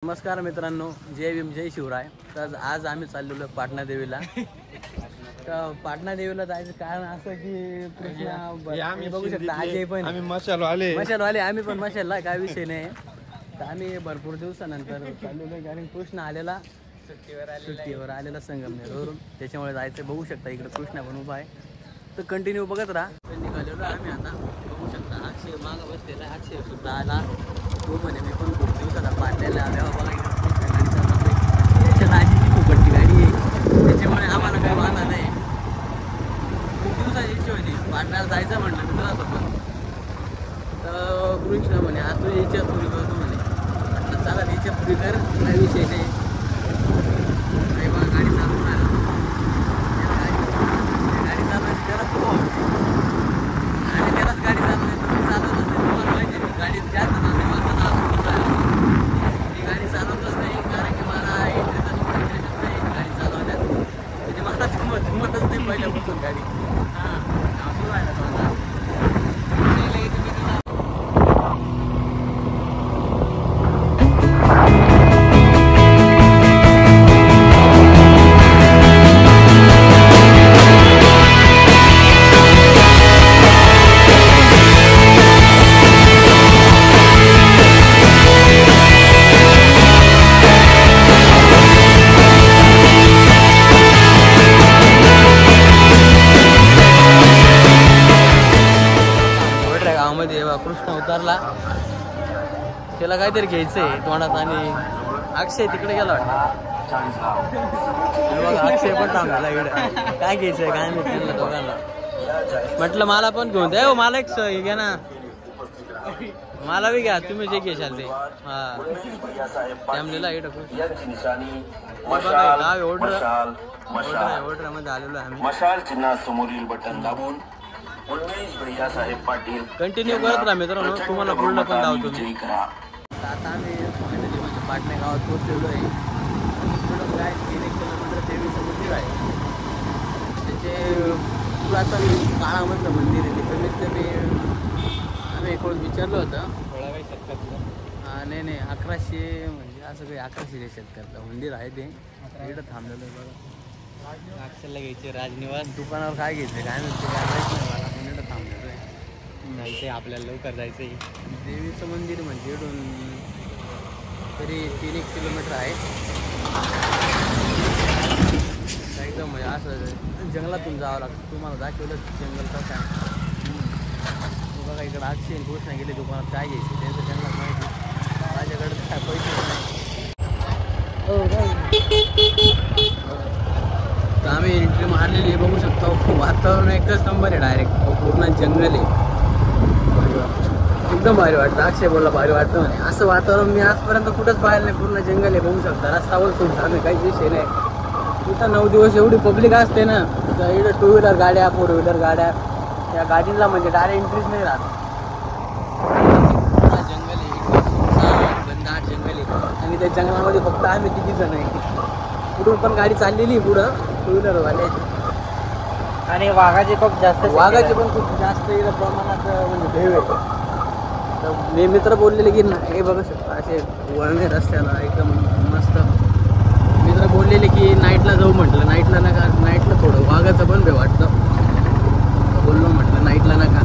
नमस्कार मित्रांनो, जय भीम जय शिवराय. तर आज आम्ही चाललेलो पाटणा देवीला. तर पाटणा देवीला जायचं कारण असं की कृष्णा बघू शकता आजही पण आम्ही मशालवाले आम्ही पण मशालला काय विषय नाही. तर आम्ही भरपूर दिवसानंतर चाललेलो कारण कृष्ण आलेला सुट्टीवर आलेला संगमनेरवरून, त्याच्यामुळे जायचं. बघू शकता इकडे कृष्णा पण उभा आहे, तर कंटिन्यू बघत राहा. निघालेलो आम्ही आता. बघू शकता अक्षय मागं बसलेला आहे. अक्षय सुद्धा आला. तो म्हणे मी पण खूप दिवसाला पाटण्याला आल्यावर बघा त्याच्या आजीची फुकटची गाडी आहे, त्याच्यामुळे आम्हाला काही वाहणार नाही. खूप दिवसाची इच्छा होती पाटण्याला जायचं म्हटलं मित्रासोबत. तर कृष्ण म्हणे आज तुझी इच्छा पुरी करतो म्हणे. म्हटलं चला इच्छा पुरी कर, काही विषय नाही. काही बघा गाडी चालवून आला. गाडी चालवायची गरज खूप आवडते आणि त्यालाच गाडी चालवायची चालवतच नाही. तुम्हाला माहिती आहे गाडी जास्त गाडी चालवतच नाही कारण की मला इंटरेस्ट नाही गाडी चालवण्यात. म्हणजे मला जमतच नाही पहिल्यापासून गाडी. सुरू आहे ना तुम्हाला कृष्ण उतरला. त्याला काहीतरी घ्यायचंय तोंडात आणि अक्षय तिकडे गेला वाटतं. बघा अक्षय पण थांबला इकडे. काय घ्यायचंय काय नाही त्यांना दोघांना. म्हटलं मला पण घेऊन द्या. मला एक घ्या ना, मला बी घ्या. तुम्ही जे घेशाल ते. हा फॅमिलीला इकडं गाव ऑर्डर मध्ये आलेलो आहे आम्ही. मशाल चिन्हा समोरील बटन दाबून भैयासाहेब पाटील कंटिन्यू करत राहा मित्रांनो, तुम्हाला पूर्ण पण दावतो मी. आता आम्ही म्हणजे पाटणा गावात पोहोचलेलो आहे. काय 3 किलोमीटर देवीचं मंदिर आहे. त्याचे पुरातन काळामधलं मंदिर आहे. ते कमीत कमी आम्ही कोण विचारलं होतं. नाही 1100 म्हणजे असं काही 1100 शतकातलं मंदिर आहे ते. इकडं थांबलेलं आहे बघा. अक्षरला घ्यायचे राजनिवास. दुकानावर काय घ्यायचं काय नाही ते काय माहीत नाही मला. पण इकडं थांबलेलं आहे. जायचं आहे आपल्याला, लवकर जायचं आहे. देवीचं मंदिर म्हणजे इकडून तरी 3-1 किलोमीटर आहे. एकदम म्हणजे असं जंगलातून जावं लागतं. तुम्हाला दाखवलं जंगल कसं आहे. बघा इकडं अक्षय कृष्णा गेले दुकानात काय घ्यायचं त्यांचं त्यांना माहिती. माझ्याकडे काय पैसे नाही. तर आम्ही एंट्री मारलेली बघू शकतो. वातावरण एकच नंबर आहे. डायरेक्ट पूर्ण जंगल आहे. एकदम भारी वाटतं. अक्षय बोलला भारी वाटतं म्हणे. असं वातावरण मी आजपर्यंत कुठंच पाहिलं नाही. पूर्ण जंगल आहे बघू शकता. रस्त्यावर सुद्धा काही विषय नाही. इथं 9 दिवस एवढी पब्लिक असते ना. तर इकडं 2 व्हीलर गाड्या 4 व्हीलर गाड्या त्या गाडीला म्हणजे डायरेक्ट एंट्रीच नाही राहत. जंगल आहे घनदाट जंगल आहे आणि त्या जंगलामध्ये फक्त आम्ही 3 जण आहे. पुढून पण गाडी चाललेली पुढं 2 व्हीलरवाल्याची. आणि वाघाचे पण खूप जास्त इथं प्रमाणात म्हणजे भेव आहे. तर मी मित्र बोललेले की हे बघू शकता असे वळणे रस्त्याला एकदम मस्त. मित्र बोललेले की नाईटला जाऊ म्हटलं. नाईटला नका. नाईटला थोडं वाघाचं पण भेव वाटतं. बोललो म्हटलं नाईटला नका.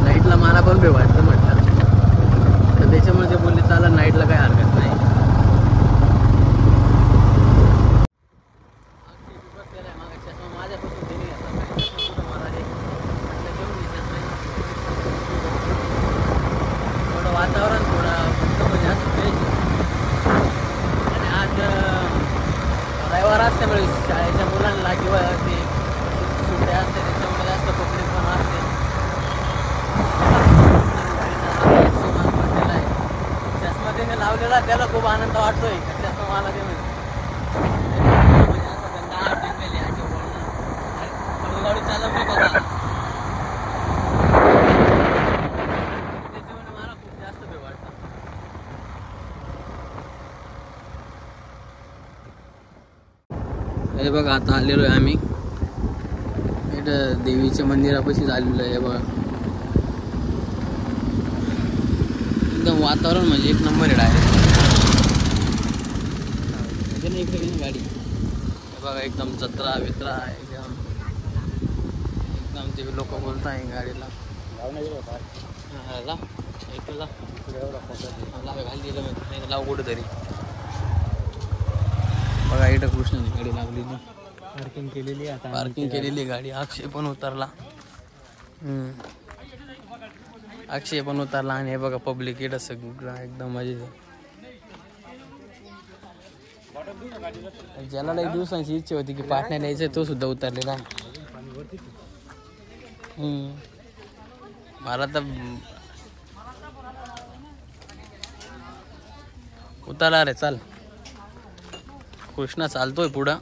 नाईटला मला पण भेव वाटतं म्हटलं. तर त्याच्यामुळे ते बोलले चाला नाईटला काही हरकत नाही. वातावरण थोडं म्हणजे असं फ्रेश आणि आज रविवार असल्यामुळे शाळेच्या मुलांना किंवा ते सुट्ट्या असते त्याच्यामुळे जास्त पब्लिक पण असते. आहे चष्मा त्याने लावलेला त्याला खूप आनंद वाटतोय. चष्मा मला ते म्हणजे असं जंगल आहे अशी गाडी चालवली बघा. हे बघा आता आलेलो आहे आम्ही. इथं देवीच्या मंदिरापाशी आलेलो आहे बघा. एकदम वातावरण म्हणजे एक नंबर आहे डायरेक्ट. इकडे गाडी बघा एकदम जत्रा वित्रा एकदम ते लोक बोलत आहे गाडीला लाव कुठं तरी बघा इथं कृष्णाने गाडी लावली पार्किंग केलेली आता पार्किंग केलेली गाडी अक्षय पण उतरला अक्षय पण उतरला आणि हे बघा पब्लिक इथं सगळं एकदम मजेत ज्याला एक दिवसांची इच्छा होती की पाटण्याला यायचं तो सुद्धा उतरलेला मला तर उतरला रे चाल कृष्णा चालतोय पुढं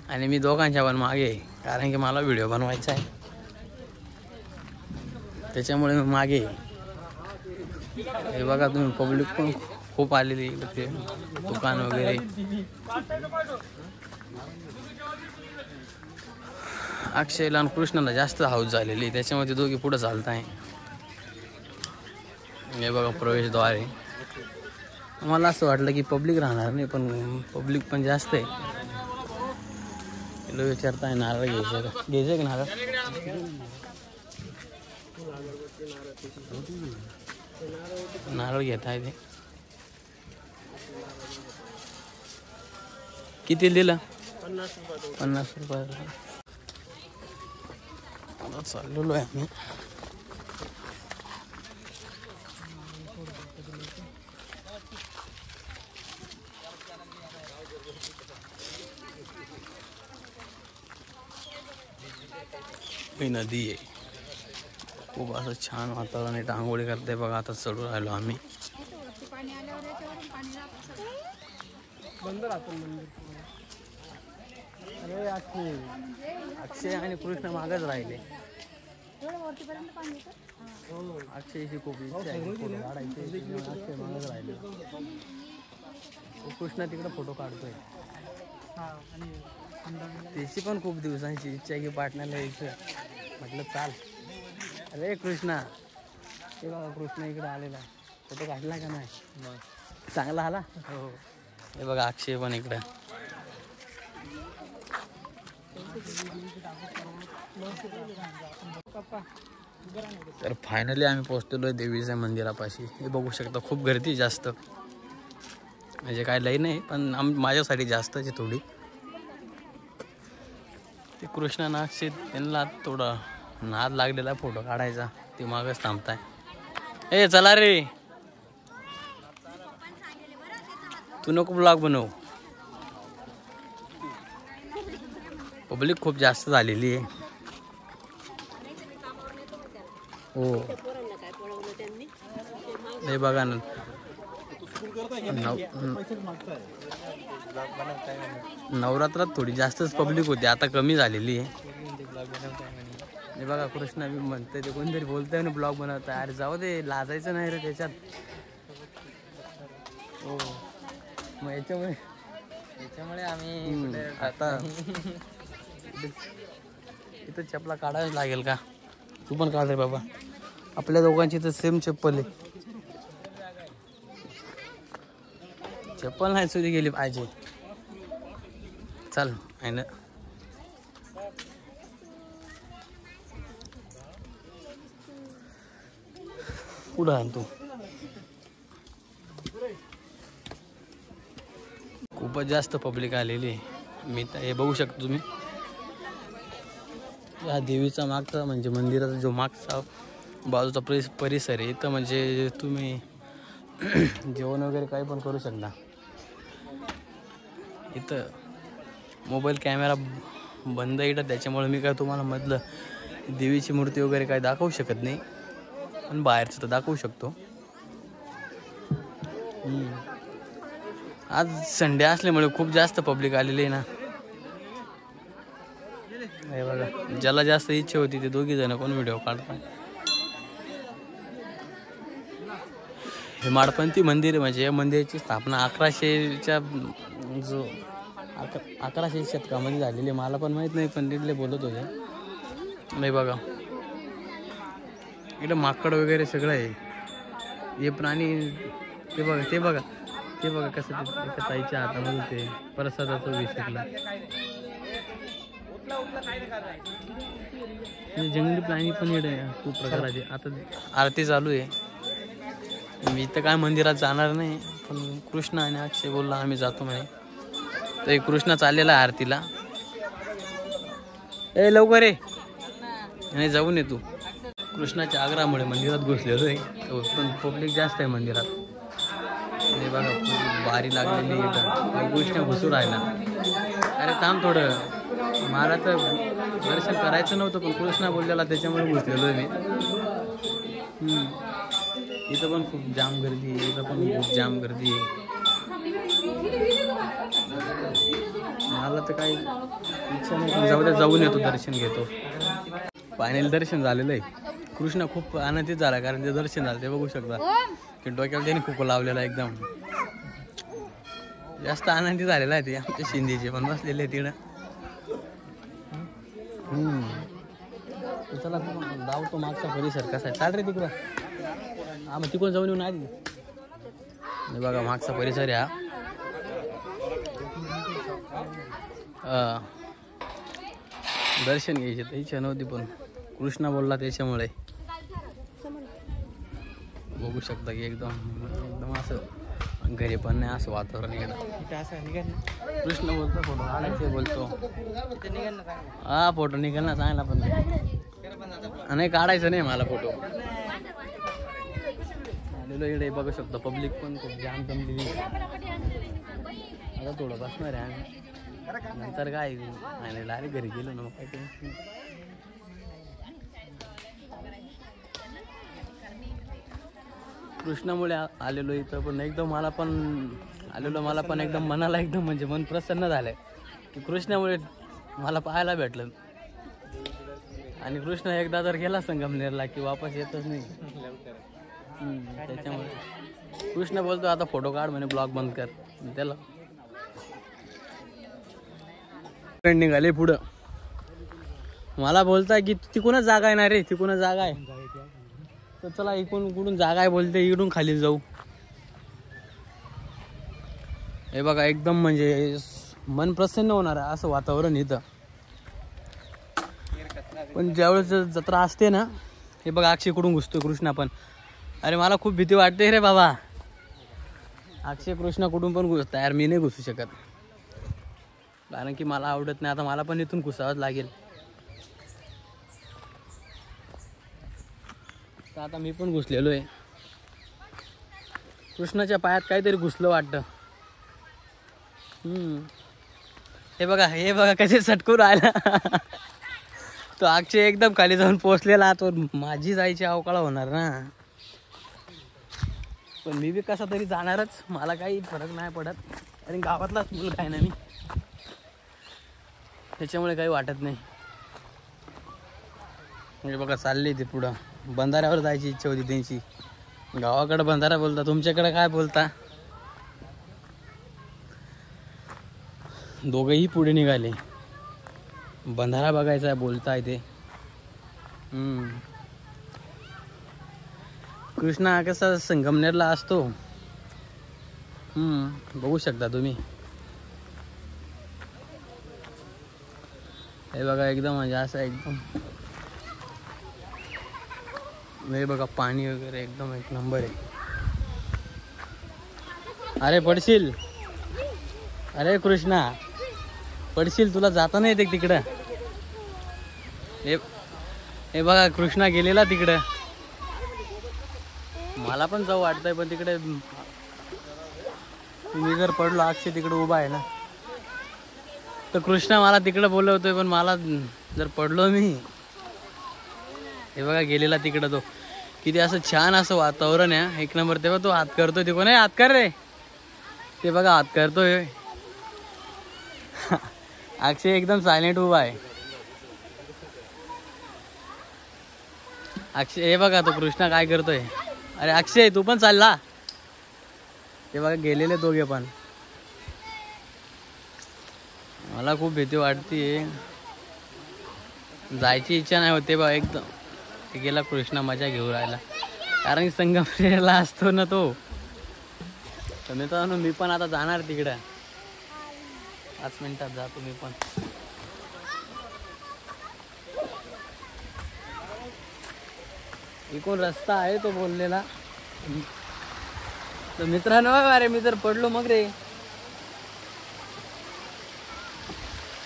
आणि मी दोघांच्या पण मागे आहे कारण की मला व्हिडिओ बनवायचा आहे त्याच्यामुळे मी मागे हे बघा तुम्ही पब्लिक पण खूप आलेली इकडे दुकान वगैरे अक्षयला आणि कृष्णाला जास्त हाऊस झालेली त्याच्यामध्ये दोघी पुढे चालत आहे हे बघा प्रवेशद्वार आहे मला असं वाटलं की पब्लिक राहणार नाही पण पब्लिक पण जास्त आहे लोक विचारताय नारळ घ्यायचं का नारळ नारळ घेत आहे ते किती दिलं 50 रुपये चाललेलो आहे आम्ही ही नदी आहे खूप असं छान वातावरण आहे आंघोळी करते बघा आता चढू राहिलो आम्ही अरे अक्षय आणि कृष्ण मागच राहिले अक्षयची खूप इच्छा आहे फोटो काढायचे अक्षय मागच राहिले कृष्ण तिकडे फोटो काढतोय त्याची पण खूप दिवसांची इच्छा आहे की पाटण्याला यायचं म्हटलं चाल अरे कृष्णा हे बघा कृष्णा इकडे आलेला फोटो काढला का नाही चांगला आला हो हे बघा अक्षय पण इकडं तर फायनली आम्ही पोहोचलेलो देवीच्या मंदिरापाशी हे बघू शकता खूप गर्दी जास्त म्हणजे काय लई नाही पण माझ्यासाठी जास्तच आहे थोडी ते कृष्णा नाक्षी त्यांना थोडा नाद लागलेला फोटो काढायचा ते मागच थांबताय ए चला रे तू नको ब्लॉग बनव पब्लिक खूप जास्त झालेली आहे हो हे बघा ना नवरात्रात थोडी जास्तच पब्लिक होती आता कमी झालेली आहे हे बघा कृष्णा बी म्हणते ते कोणतरी बोलतंय ना ब्लॉग बनवत अरे जाऊ दे लाजायचं नाही रे त्याच्यात हो मग याच्यामुळे आम्ही आता इथं चपला काढायला लागेल का तू पण काढ रे बाबा आपल्या दोघांची तर सेम चप्पल आहे चप्पल नाही चोरी गेली पाहिजे चल आहे ना कुठं आहे तू खूपच जास्त पब्लिक आलेली आहे मी तर हे बघू शकतो तुम्ही या देवीचा मागचा म्हणजे मंदिराचा जो मागचा बाजूचा परिसर आहे इथं म्हणजे तुम्ही जेवण वगैरे काही पण करू शकता इथं मोबाईल कॅमेरा बंद इथं त्याच्यामुळे मी काय तुम्हाला मधलं देवीची मूर्ती वगैरे काय दाखवू शकत नाही पण बाहेरचं तर दाखवू शकतो आज संडे असल्यामुळे खूप जास्त पब्लिक आलेली आहे ना हे बघा ज्याला जास्त इच्छा होती ते दोघी जण पण व्हिडिओ काढतात हे माडपंथी मंदिर आहे म्हणजे या मंदिराची स्थापना 1100च्या जो 1100 शतकामध्ये झालेली मला पण माहित नाही पण तिथले बोलत होते नाही बघा इकडे माकड वगैरे सगळं आहे हे प्राणी ते बघा ते बघा कसं एका ताईच्या हातामध्ये ते प्रसादाचं विसरला. जंगली प्राणी पण येत आहे खूप प्रकाराचे. आता आरती चालू आहे. मी इथं काय मंदिरात जाणार नाही, पण कृष्ण आणि अक्षय बोलला आम्ही जातो म्हणे. तर कृष्ण चाललेला आहे आरतीला. ए लवकर ये आणि जाऊन ये तू. कृष्णाच्या आग्रहामुळे मंदिरात घुसलेलो आहे, पण पब्लिक जास्त आहे मंदिरात. आणि बघा बारी लागलेली इथं. कृष्ण घुसू राहिला. अरे थांब थोडं, मला तर दर्शन करायचं नव्हतं, पण कृष्णा बोललेला त्याच्यामुळे घुसलेलो आहे मी. इथं पण खूप जाम गर्दी आहे, इथं पण खूप जाम गर्दी आहे. मला तर काही इच्छा नाही, पण जाऊ द्या, जाऊन येतो, दर्शन घेतो. फायनल दर्शन झालेलं आहे. कृष्ण खूप आनंदित झाला कारण ते दर्शन झालं. ते बघू शकता की डोक्याला त्याने कुकू लावलेला एकदम जास्त आनंदी झालेला आहे. ते आमच्या शिंदेचे पण बसलेले आहे तिकडं. चला धावतो मागचा परिसर कसा आहे. चाल रे तिकडं. हा मग तिकडून जाऊन येऊन आधी बघा मागचा परिसर आहे हा. दर्शन घ्यायचे तर इच्छा नव्हती, पण कृष्णा बोलला त्याच्यामुळे. बघू शकता की एकदम एकदम असं घरी पण नाही असं वातावरण इकडं. कृष्ण बोलतो फोटो काढायचे बोलतो. हा फोटो निघेल ना चांगला, पण नाही काढायचं नाही मला फोटो. आलेलो इकडे बघू शकतो. पब्लिक पण खूप जाम जमलेली. आता थोडं बसणार आहे आम्ही, नंतर काय नाही डायरेक्ट घरी गेलो ना, मग काय टेन्शन. कृष्णामुळे आलेलो इथं, पण एकदम मला पण आलेलो, मला पण एकदम मनाला एकदम म्हणजे मन प्रसन्न झालंय की कृष्णामुळे मला पाहायला भेटलं. आणि कृष्ण एकदा जर गेला संगमनेरला की वापस येतच नाही. त्याच्यामुळे कृष्ण बोलतो आता फोटो काढ म्हणे, ब्लॉग बंद कर. त्याला निघाले पुढं. मला बोलताय की तिकूनच जागा आहे ना रे, तिकूनच जागा आहे. तर चला इकडून कुठून जागा आहे बोलते, इकडून खाली जाऊ. हे बघा एकदम म्हणजे मन प्रसन्न होणार आहे असं वातावरण इथं. पण ज्यावेळेस जत्रा असते ना, हे बघा अक्षय कुठून घुसतोय कृष्णा पण. अरे मला खूप भीती वाटते रे बाबा. अक्षय कृष्णा कुठून पण घुसता यार, मी नाही घुसू शकत कारण की मला आवडत नाही. आता मला पण इथून घुसावंच लागेल. तर आता मी पण घुसलेलो आहे. कृष्णाच्या पायात काहीतरी घुसलं वाटतं. हे बघा कसे सटकून राहिला. तो अक्षय एकदम खाली जाऊन पोचलेला. तो माझी जायची अवकाळा होणार ना, पण मी बी कसा तरी जाणारच. मला काही फरक नाही पडत, आणि गावातलाच मुलगा आहे ना मी, त्याच्यामुळे काही वाटत नाही. म्हणजे बघा चालली ते पुढं. बंधाऱ्यावर जायची इच्छा होती त्यांची. गावाकडे बंधारा बोलता, तुमच्याकडे काय बोलता? दोघेही पुढे निघाले. बंधारा बघायचा आहे बोलताय ते. कृष्णा कसा संगमनेरला असतो. बघू शकता तुम्ही. हे बघा एकदम म्हणजे असं एकदम, हे बघा पाणी वगैरे एकदम एक नंबर आहे. अरे पडशील, अरे कृष्णा पडशील, तुला जाता नाही येते तिकडं. हे बघा कृष्णा गेलेला तिकडं. मला पण जाऊ वाटतंय, पण तिकडे मी जर पडलो, अक्षय तिकडे उभा आहे ना, तर कृष्णा मला तिकडे बोलवतोय, पण मला जर पडलो मी. हे बघा गेलेला तिकडं तो. किती असं छान असं वातावरण आहे, एक नंबर. तेव्हा तो हात करतोय, ते कोण आहे हात कर रे, ते बघा हात करतोय. अक्षय एकदम सायलेंट उभा आहे. अक्षय हे बघा तो कृष्णा काय करतोय. अरे अक्षय तू पण चालला. ते बघा गेलेले दोघे पण. मला खूप भीती वाटते, जायची इच्छा नाही होते बा एकदम. ते गेला कृष्णा मजा घेऊ राहिला, कारण संगमनेरला असतो ना तो. तर मित्रांनो मी पण आता जाणार तिकडे 5 मिनिटात जातो मी पण. इकडून रस्ता आहे तो बोललेला. तर मित्रांनो अरे मी जर पडलो मग रे.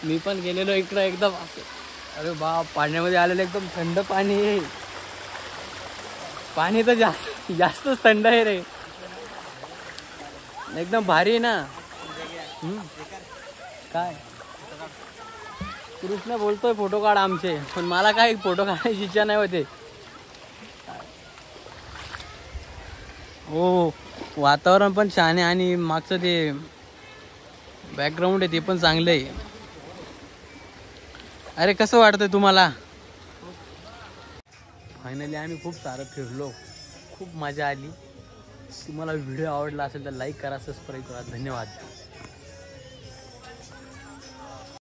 मी पण गेलेलो इकडं एकदम. अरे बाप पाण्यामध्ये आलेलं एकदम थंड पाणी आहे. पाणी तर जास्तच थंड आहे रे. एकदम भारी आहे ना. काय कृष्ण बोलतोय फोटो काढ आमचे, पण मला काय फोटो काढायची इच्छा नाही होते. हो वातावरण पण छान आहे आणि मागचं ते बॅकग्राऊंड आहे ते पण चांगलं आहे. अरे कसं वाटतंय तुम्हाला? फायनली आम्ही खूप सारं फिरलो, खूप मजा आली. तुम्हाला व्हिडिओ आवडला असेल तर लाईक करा, सबस्क्राईब करा. धन्यवाद.